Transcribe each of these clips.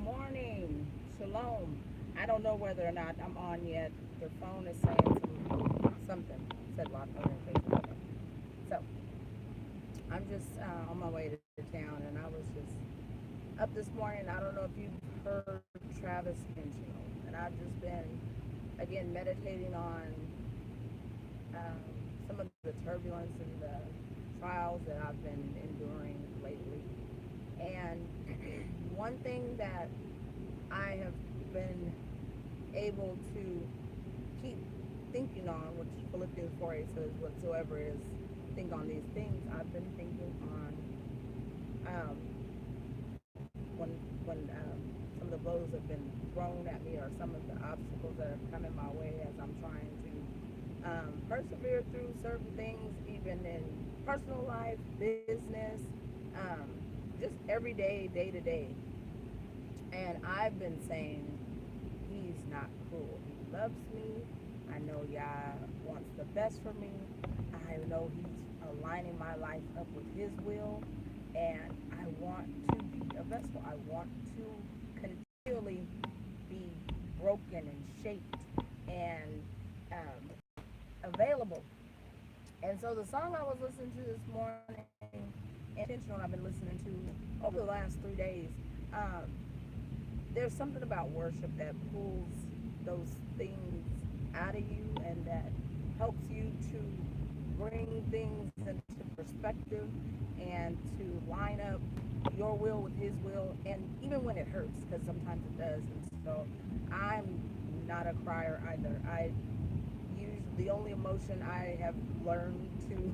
morning. Shalom. I don't know whether or not I'm on yet. The phone is saying something. Said lock orientation. Okay. So I'm just on my way to town, and I was just up this morning. I don't know if you've heard Travis Intentional, and I've just been again meditating on um, some of the turbulence and the trials that I've been enduring lately. And one thing that I have been able to keep thinking on, which Philippians 4:8 says, whatsoever is, think on these things. I've been thinking on um, when some of the blows have been thrown at me, or some of the obstacles that have come in my way as I'm trying to persevere through certain things, even in personal life, business, um, just day to day. And I've been saying, he's not cruel. He loves me. I know Yah wants the best for me. I know he's aligning my life up with his will. And I want to be a vessel. I want to continually be broken and shaped and available. And so the song I was listening to this morning, intentional, I've been listening to over the last 3 days. Um, there's something about worship that pulls those things out of you and that helps you to bring things into perspective and to line up your will with his will, and even when it hurts, because sometimes it does. And so I'm not a crier either. I use the only emotion I have learned to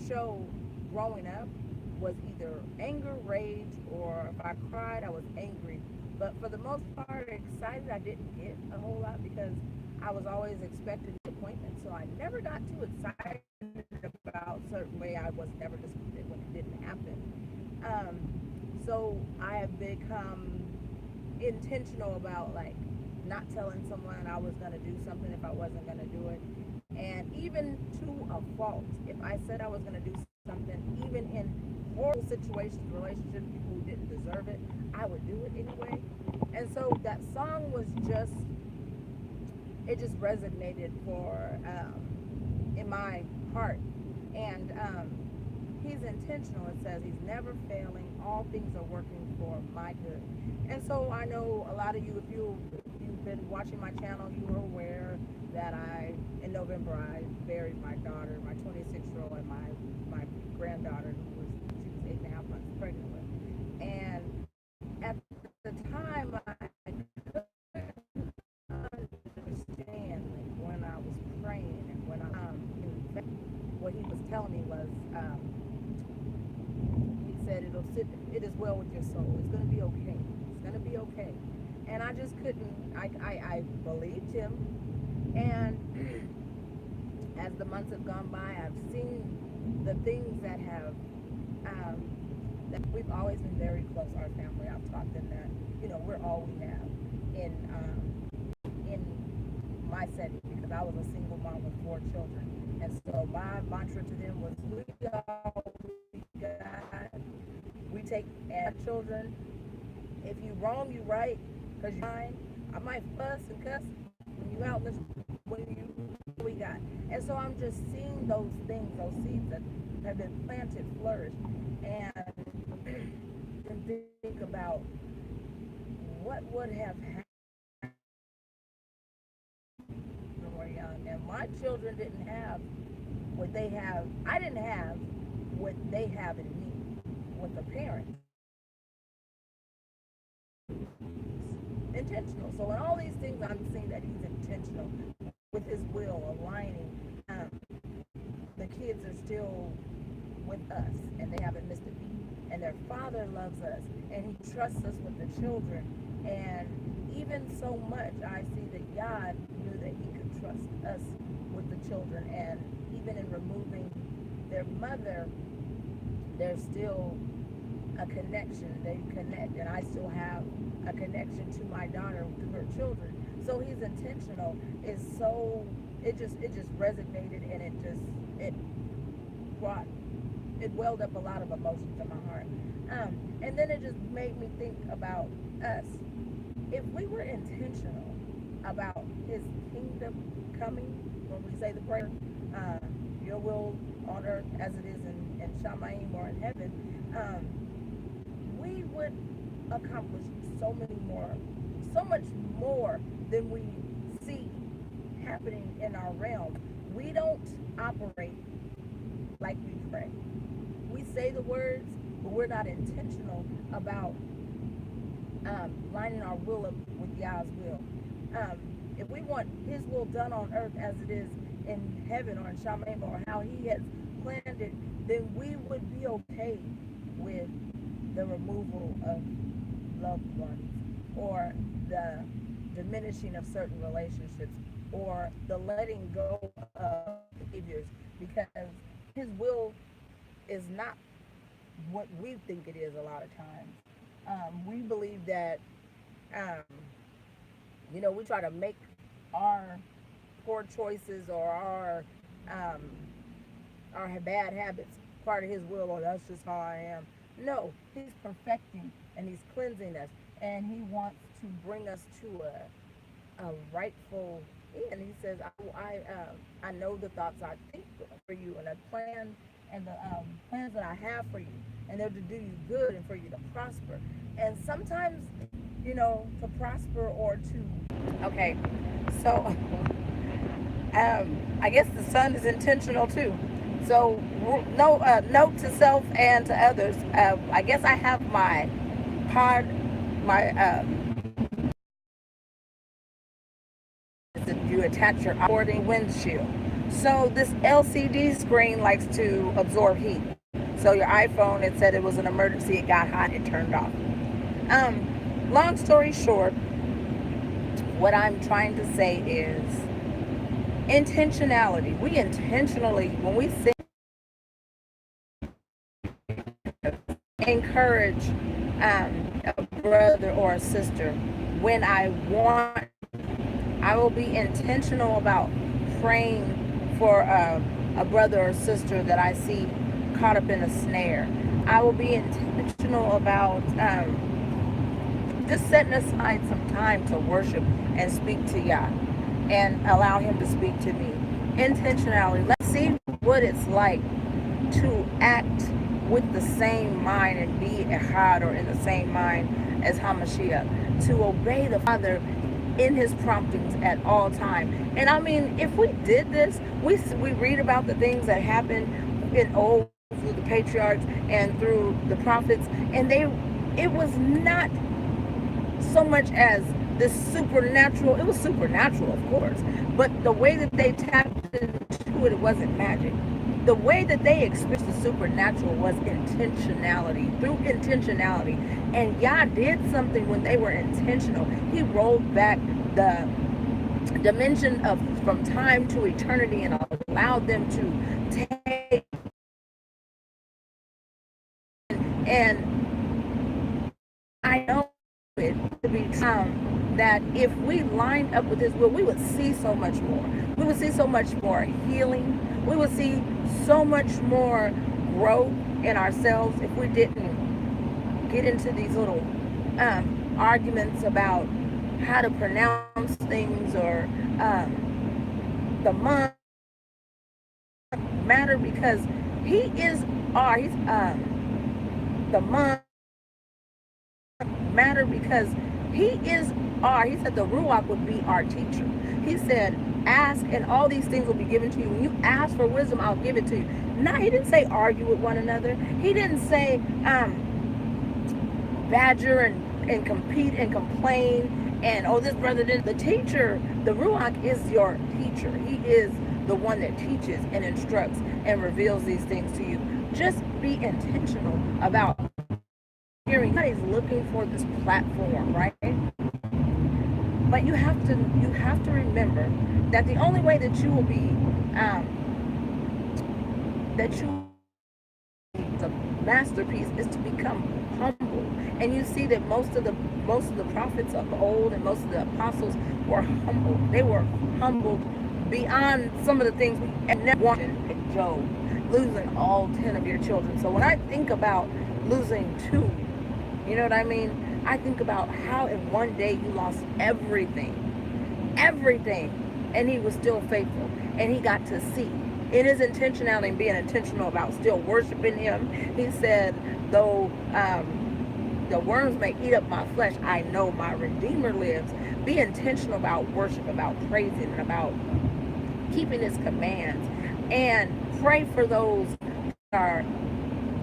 show growing up was either anger, rage, or if I cried, I was angry. But for the most part, excited I didn't get a whole lot because I was always expecting disappointment. So I never got too excited about a certain way. I was never disappointed when it didn't happen. Um, so I have become intentional about like not telling someone I was going to do something if I wasn't going to do it. And even to a fault, if I said I was going to do something, even in horrible situations, relationships, people who didn't deserve it, I would do it anyway. And so that song was just, it just resonated for in my heart. And he's intentional. It says he's never failing. All things are working for my good. And so I know a lot of you, if you've been watching my channel, you are aware that in November, I buried my daughter, my 26-year-old, and my granddaughter, she was 8.5 months pregnant with. And at the time, I couldn't understand, like, when I was praying and when what he was telling me was, he said, it is well with your soul. It's going to be okay. It's going to be okay. And I just couldn't, I believed him. And as the months have gone by, I've seen the things that have, that we've always been very close, our family. I've taught them that, we're all we have in my setting, because I was a single mom with 4 children. And so my mantra to them was, we all we got. We take our children. If you wrong, you right, because you're fine. I might fuss and cuss when you out, when you we got. And so I'm just seeing those things, those seeds that have been planted, flourish, and think about what would have happened when we were young. And my children didn't have what they have. I didn't have what they have in me with a parent. Intentional. So in all these things, I'm seeing that he's intentional with his will, aligning. The kids are still with us, and they haven't missed a beat. And their father loves us, and he trusts us with the children. And even so much, I see that God knew that he could trust us with the children. And even in removing their mother, there's still a connection. They connect, and I still have a connection to my daughter through her children. So he's intentional. It's so, it just resonated, and it brought it welled up a lot of emotions in my heart. And then it just made me think about us. If we were intentional about His kingdom coming, when we say the prayer, uh, Your will on earth as it is in Shamayim or in heaven, um, we would accomplish so much more than we see happening in our realm. We don't operate like we pray. We say the words, but we're not intentional about lining our will up with Yah's will. Um, if we want His will done on earth as it is in heaven or in Shamayim or how He has planned it, then we would be okay with the removal of loved ones or the diminishing of certain relationships or the letting go of behaviors, because His will is not what we think it is a lot of times. We believe that, um, we try to make our poor choices or um, our bad habits part of His will, or that's just how I am. No, He's perfecting and He's cleansing us, and He wants to bring us to a rightful end. He says, I know the thoughts I think for you, and the plan and the plans that I have for you, and they're to do you good and for you to prosper. And sometimes, to prosper or to, okay, so I guess the son is intentional too. So, no, note to self and to others. I guess I have pod, my you attach your boarding windshield. So this LCD screen likes to absorb heat. So your iPhone, it said it was an emergency, it got hot, it turned off. Long story short, what I'm trying to say is intentionality. We intentionally, when we say encourage a brother or a sister, when I will be intentional about praying for a brother or sister that I see caught up in a snare. I will be intentional about just setting aside some time to worship and speak to Yah and allow Him to speak to me. Intentionality. Let's see what it's like to act with the same mind and be echad, or in the same mind as Hamashiach, to obey the Father in His promptings at all time. And I mean, if we did this, we read about the things that happened in old through the patriarchs and through the prophets, and it was not so much as this supernatural. It was supernatural, of course, but the way that they tapped into it, it wasn't magic. The way that they experienced the supernatural was intentionality, through intentionality. And Yah did something when they were intentional. He rolled back the dimension of from time to eternity and allowed them to take. And I know it to be that if we lined up with His will, we would see so much more. We would see so much more healing. We would see so much more growth in ourselves if we didn't get into these little arguments about how to pronounce things, or the month matter, because He is he's the month matter because He is He said the Ruach would be our teacher. He said, ask and all these things will be given to you. When you ask for wisdom, I'll give it to you. Now, He didn't say argue with one another. He didn't say badger and compete and complain and, oh, this brother did. The teacher, the Ruach is your teacher. He is the one that teaches and instructs and reveals these things to you. Just be intentional about hearing. God is looking for this platform, right? But you have to remember that the only way that you will be the masterpiece is to become humble. And you see that most of the prophets of old and most of the apostles were humble. They were humbled beyond some of the things we never wanted. Job, losing all 10 of your children. So when I think about losing two, you know what I mean? I think about how in one day you lost everything, and he was still faithful, and he got to see. In his intentionality and being intentional about still worshiping him, he said, though the worms may eat up my flesh, I know my Redeemer lives. Be intentional about worship, about praising, and about keeping his commands. And pray for those that are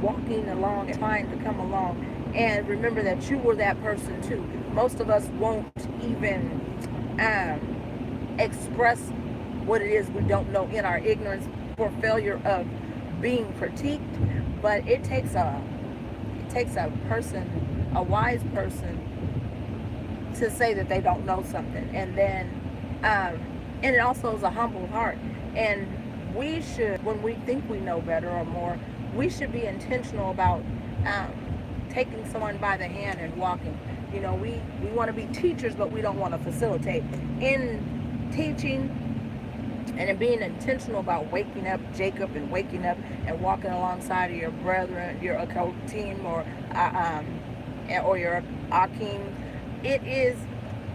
walking along and trying to come along. And remember that you were that person too. Most of us won't even express what it is we don't know in our ignorance for failure of being critiqued. But it takes a person, a wise person, to say that they don't know something. And then and it also is a humble heart. And we should, when we think we know better or more, we should be intentional about taking someone by the hand and walking. You know, we want to be teachers, but we don't want to facilitate. In teaching and in being intentional about waking up Jacob and waking up and walking alongside of your brethren, your team, or your Akim, it is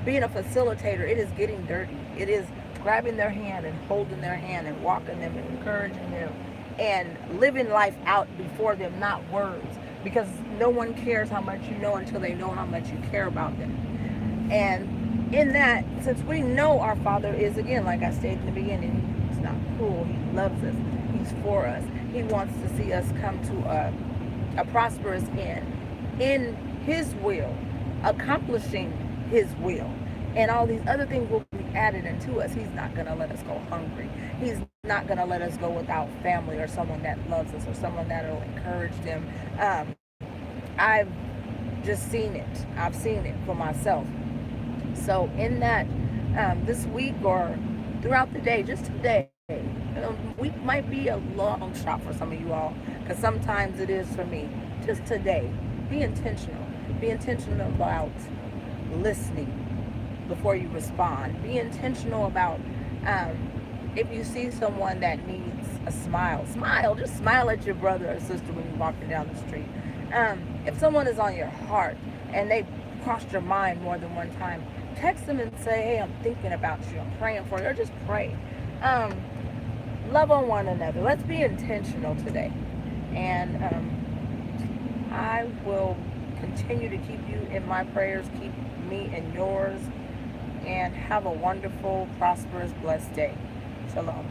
being a facilitator. It is getting dirty. It is grabbing their hand and holding their hand and walking them and encouraging them and living life out before them, not words. Because no one cares how much you know until they know how much you care about them. And in that, since we know our Father is, again, like I stated in the beginning, he's not cruel. He loves us. He's for us. He wants to see us come to a prosperous end in his will, accomplishing his will. And all these other things will be added into us. He's not going to let us go hungry. He's not going to let us go without family or someone that loves us or someone that will encourage them. I've just seen it. I've seen it for myself. So in that, this week or throughout the day, just today, week might be a long shot for some of you all, because sometimes it is for me. Just today, be intentional. Be intentional about listening before you respond. Be intentional about if you see someone that needs a smile, just smile at your brother or sister when you're walking down the street. If someone is on your heart and they crossed your mind more than one time, text them and say, hey, I'm thinking about you, I'm praying for you, or just pray. Love on one another. Let's be intentional today. And I will continue to keep you in my prayers, keep me in yours, and have a wonderful, prosperous, blessed day. Shalom.